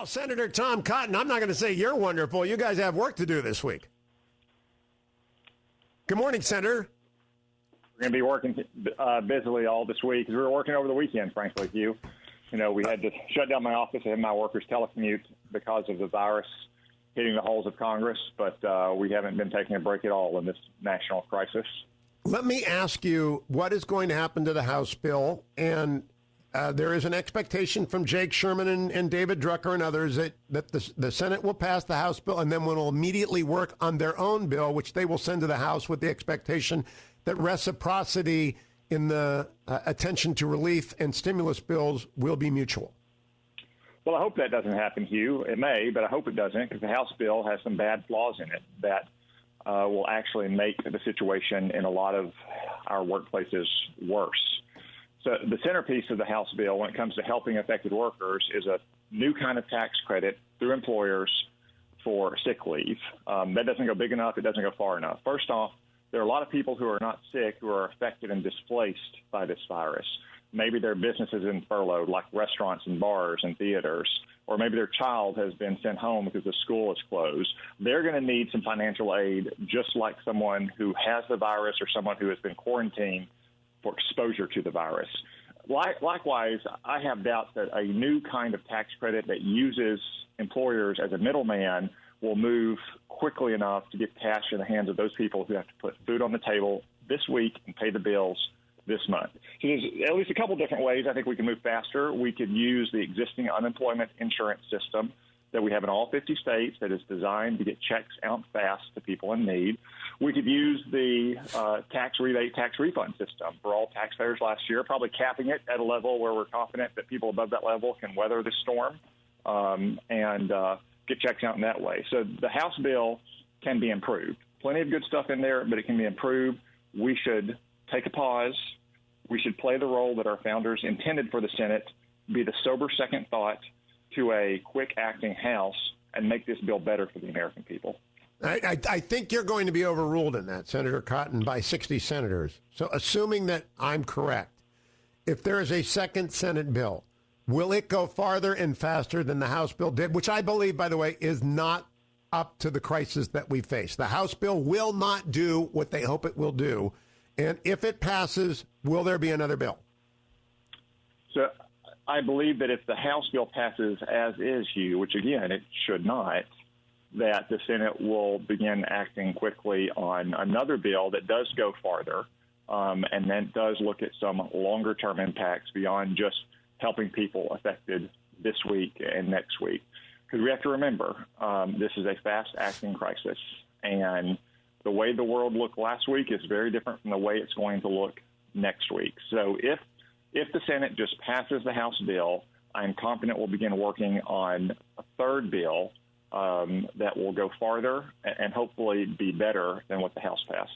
Well, Senator Tom Cotton, I'm not going to say you're wonderful. You guys have work to do this week. Good morning, Senator. We're going to be working busily all this week because we were working over the weekend, frankly, Hugh. You know, we had to shut down my office and my workers telecommute because of the virus hitting the halls of Congress, but we haven't been taking a break at all in this national crisis. Let me ask you, what is going to happen to the House bill? And there is an expectation from Jake Sherman and David Drucker and others that the Senate will pass the House bill and then will immediately work on their own bill, which they will send to the House with the expectation that reciprocity in the attention to relief and stimulus bills will be mutual. Well, I hope that doesn't happen, Hugh. It may, but I hope it doesn't, because the House bill has some bad flaws in it that will actually make the situation in a lot of our workplaces worse. So the centerpiece of the House bill when it comes to helping affected workers is a new kind of tax credit through employers for sick leave. That doesn't go big enough. It doesn't go far enough. First off, there are a lot of people who are not sick who are affected and displaced by this virus. Maybe their businesses in furloughed, like restaurants and bars and theaters, or maybe their child has been sent home because the school is closed. They're going to need some financial aid, just like someone who has the virus or someone who has been quarantined for exposure to the virus. Likewise, I have doubts that a new kind of tax credit that uses employers as a middleman will move quickly enough to get cash in the hands of those people who have to put food on the table this week and pay the bills this month. So there's at least a couple different ways I think we can move faster. We could use the existing unemployment insurance system that we have in all 50 states that is designed to get checks out fast to people in need. We could use the tax rebate, tax refund system for all taxpayers last year, probably capping it at a level where we're confident that people above that level can weather the storm and get checks out in that way. So the House bill can be improved. Plenty of good stuff in there, but it can be improved. We should take a pause. We should play the role that our founders intended for the Senate, be the sober second thought to a quick-acting House, and make this bill better for the American people. I think you're going to be overruled in that, Senator Cotton, by 60 senators. So assuming that I'm correct, if there is a second Senate bill, will it go farther and faster than the House bill did, which I believe, by the way, is not up to the crisis that we face? The House bill will not do what they hope it will do. And if it passes, will there be another bill? So I believe that if the House bill passes as is, Hugh, which, again, it should not, that the Senate will begin acting quickly on another bill that does go farther and then does look at some longer-term impacts beyond just helping people affected this week and next week. Because we have to remember, this is a fast-acting crisis, and the way the world looked last week is very different from the way it's going to look next week. So if the Senate just passes the House bill, I'm confident we'll begin working on a third bill that will go farther and hopefully be better than what the House passed.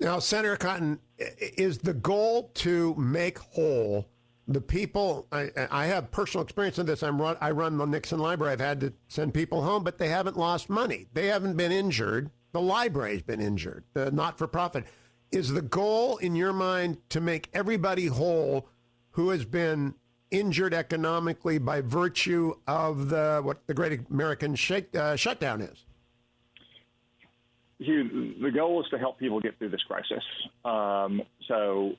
Now, Senator Cotton, is the goal to make whole the people? I have personal experience in this. I run the Nixon Library. I've had to send people home, but they haven't lost money. They haven't been injured. The library's been injured, the not-for-profit. Is the goal, in your mind, to make everybody whole who has been injured economically by virtue of what the Great American Shutdown is? Hugh, the goal is to help people get through this crisis. So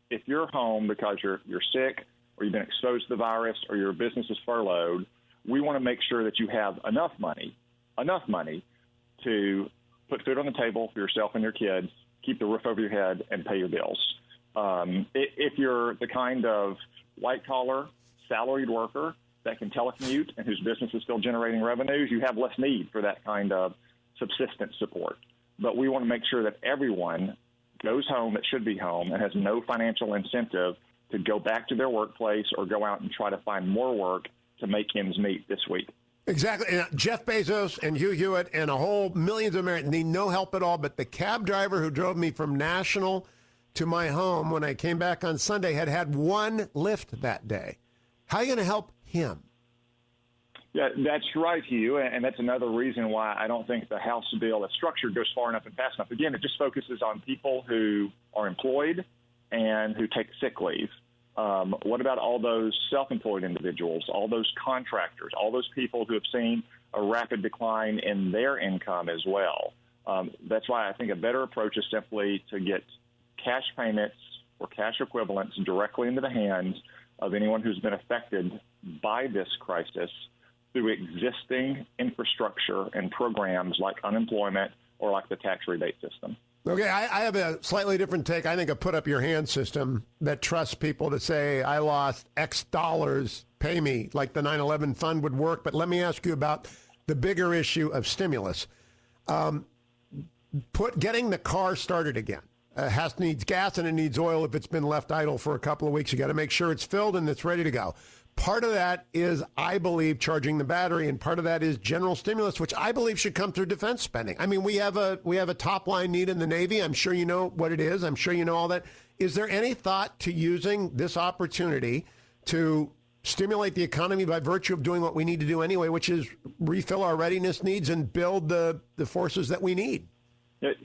if you're home because you're sick or you've been exposed to the virus or your business is furloughed, we want to make sure that you have enough money to put food on the table for yourself and your kids, keep the roof over your head, and pay your bills. If you're the kind of white-collar, salaried worker that can telecommute and whose business is still generating revenues, you have less need for that kind of subsistence support. But we want to make sure that everyone goes home that should be home and has no financial incentive to go back to their workplace or go out and try to find more work to make ends meet this week. Exactly. And Jeff Bezos and Hugh Hewitt and a whole millions of Americans need no help at all. But the cab driver who drove me from National to my home when I came back on Sunday had one lift that day. How are you going to help him? Yeah, that's right, Hugh, and that's another reason why I don't think the House bill as structured goes far enough and fast enough. Again, it just focuses on people who are employed and who take sick leave. What about all those self-employed individuals, all those contractors, all those people who have seen a rapid decline in their income as well? That's why I think a better approach is simply to get cash payments or cash equivalents directly into the hands of anyone who's been affected by this crisis through existing infrastructure and programs like unemployment or like the tax rebate system. Okay, I have a slightly different take. I think a put-up-your-hand system that trusts people to say, I lost X dollars, pay me, like the 9/11 fund would work. But let me ask you about the bigger issue of stimulus. Getting the car started again. Needs gas and it needs oil if it's been left idle for a couple of weeks. You got to make sure it's filled and it's ready to go. Part of that is, I believe, charging the battery, and part of that is general stimulus, which I believe should come through defense spending. I mean, we have a top line need in the Navy. I'm sure you know what it is. I'm sure you know all that. Is there any thought to using this opportunity to stimulate the economy by virtue of doing what we need to do anyway, which is refill our readiness needs and build the forces that we need?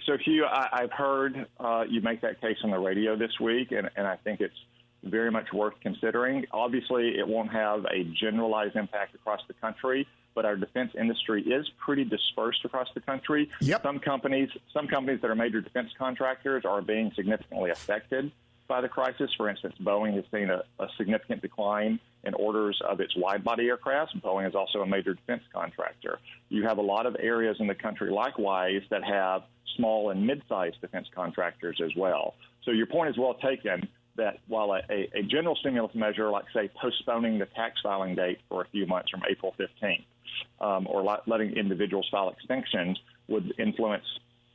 So, Hugh, I've heard you make that case on the radio this week, and I think it's very much worth considering. Obviously, it won't have a generalized impact across the country, but our defense industry is pretty dispersed across the country. Yep. Some companies that are major defense contractors are being significantly affected by the crisis. For instance, Boeing has seen a significant decline in orders of its wide-body aircraft. Boeing is also a major defense contractor. You have a lot of areas in the country, likewise, that have small and mid-sized defense contractors as well. So your point is well taken that while a general stimulus measure, like, say, postponing the tax filing date for a few months from April 15th, or letting individuals file extinctions would influence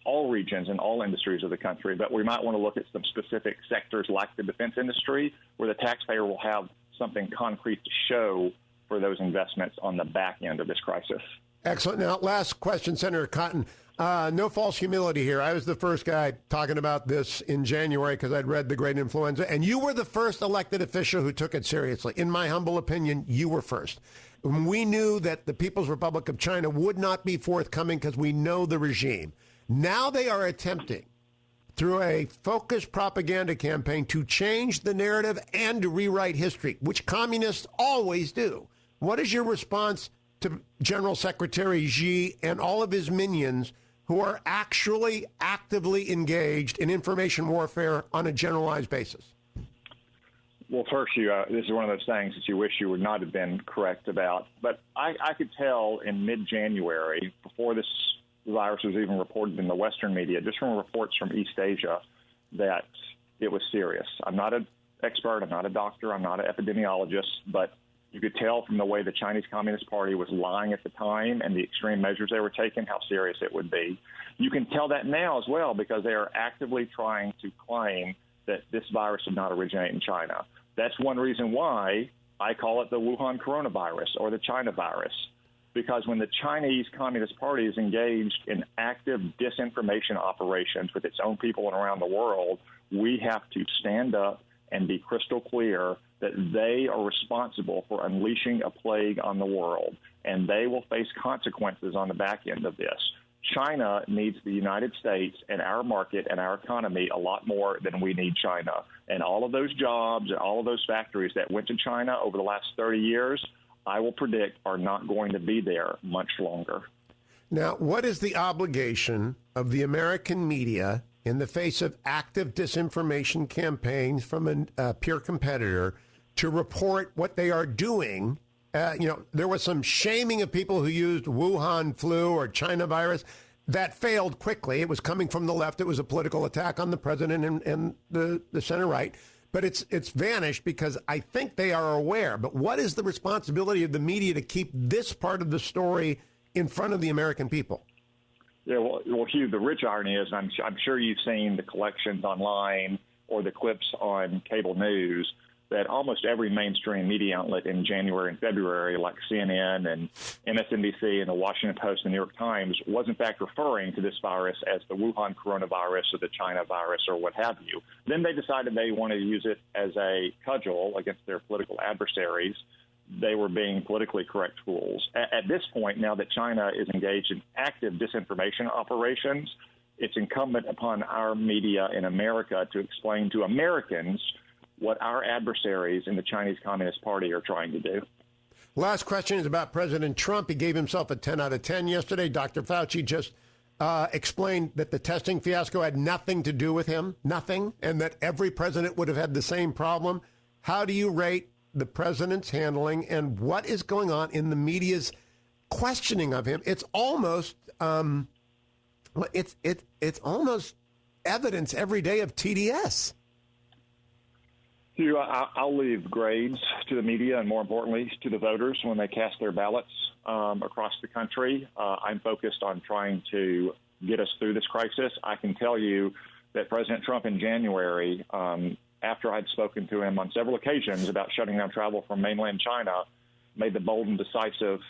all regions and all industries of the country, but we might want to look at some specific sectors like the defense industry where the taxpayer will have something concrete to show for those investments on the back end of this crisis. Excellent. Now, last question, Senator Cotton. No false humility here. I was the first guy talking about this in January because I'd read The Great Influenza, and you were the first elected official who took it seriously. In my humble opinion, you were first. We knew that the People's Republic of China would not be forthcoming because we know the regime. Now they are attempting, through a focused propaganda campaign, to change the narrative and to rewrite history, which communists always do. What is your response to General Secretary Xi and all of his minions who are actually actively engaged in information warfare on a generalized basis? Well, first, this is one of those things that you wish you would not have been correct about. But I could tell in mid-January, before this virus was even reported in the Western media, just from reports from East Asia, that it was serious. I'm not an expert. I'm not a doctor. I'm not an epidemiologist. But you could tell from the way the Chinese Communist Party was lying at the time and the extreme measures they were taking how serious it would be. You can tell that now as well because they are actively trying to claim that this virus did not originate in China. That's one reason why I call it the Wuhan coronavirus or the China virus. Because when the Chinese Communist Party is engaged in active disinformation operations with its own people and around the world, we have to stand up and be crystal clear that they are responsible for unleashing a plague on the world, and they will face consequences on the back end of this. China needs the United States and our market and our economy a lot more than we need China. And all of those jobs and all of those factories that went to China over the last 30 years, I will predict are not going to be there much longer. Now, what is the obligation of the American media in the face of active disinformation campaigns from a peer competitor to report what they are doing? There was some shaming of people who used Wuhan flu or China virus. That failed quickly. It was coming from the left. It was a political attack on the president and the center right. But it's vanished because I think they are aware. But what is the responsibility of the media to keep this part of the story in front of the American people? Yeah, well, Hugh, the rich irony is, I'm sure you've seen the collections online or the clips on cable news, that almost every mainstream media outlet in January and February, like CNN and MSNBC and the Washington Post and the New York Times, was in fact referring to this virus as the Wuhan coronavirus or the China virus or what have you. Then they decided they wanted to use it as a cudgel against their political adversaries. They were being politically correct fools. At this point, now that China is engaged in active disinformation operations, it's incumbent upon our media in America to explain to Americans what our adversaries in the Chinese Communist Party are trying to do. Last question is about President Trump. He gave himself a 10 out of 10 yesterday. Dr. Fauci just explained that the testing fiasco had nothing to do with him, nothing, and that every president would have had the same problem. How do you rate the president's handling, and what is going on in the media's questioning of him? It's almost it's almost evidence every day of TDS. Hugh, I'll leave grades to the media and, more importantly, to the voters when they cast their ballots across the country. I'm focused on trying to get us through this crisis. I can tell you that President Trump in January, after I'd spoken to him on several occasions about shutting down travel from mainland China, made the bold and decisive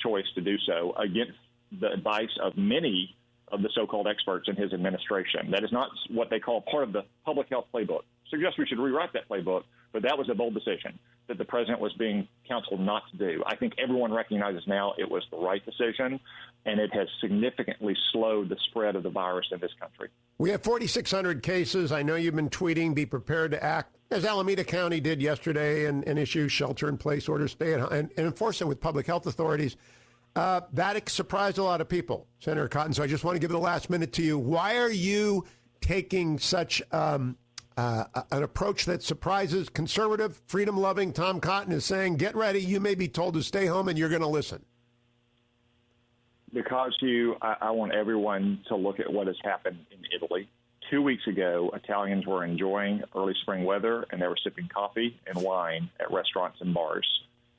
choice to do so against the advice of many of the so-called experts in his administration. That is not what they call part of the public health playbook. Suggest we should rewrite that playbook, but that was a bold decision that the president was being counseled not to do. I think everyone recognizes now it was the right decision, and it has significantly slowed the spread of the virus in this country. We have 4,600 cases. I know you've been tweeting, be prepared to act, as Alameda County did yesterday, and issue shelter-in-place orders, stay at home, and enforce it with public health authorities. That surprised a lot of people, Senator Cotton. So I just want to give the last minute to you. Why are you taking such an approach that surprises conservative, freedom-loving Tom Cotton is saying, get ready, you may be told to stay home and you're going to listen? Because, Hugh, I want everyone to look at what has happened in Italy. 2 weeks ago, Italians were enjoying early spring weather and they were sipping coffee and wine at restaurants and bars.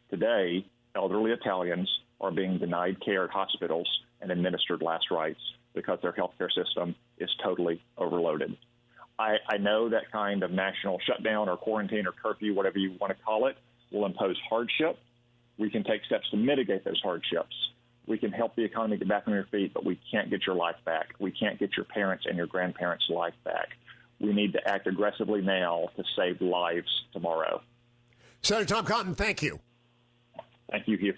Today, elderly Italians are being denied care at hospitals and administered last rites because their healthcare system is totally overloaded. I know that kind of national shutdown or quarantine or curfew, whatever you want to call it, will impose hardship. We can take steps to mitigate those hardships. We can help the economy get back on your feet, but we can't get your life back. We can't get your parents' and your grandparents' life back. We need to act aggressively now to save lives tomorrow. Senator Tom Cotton, thank you. Thank you, Hugh.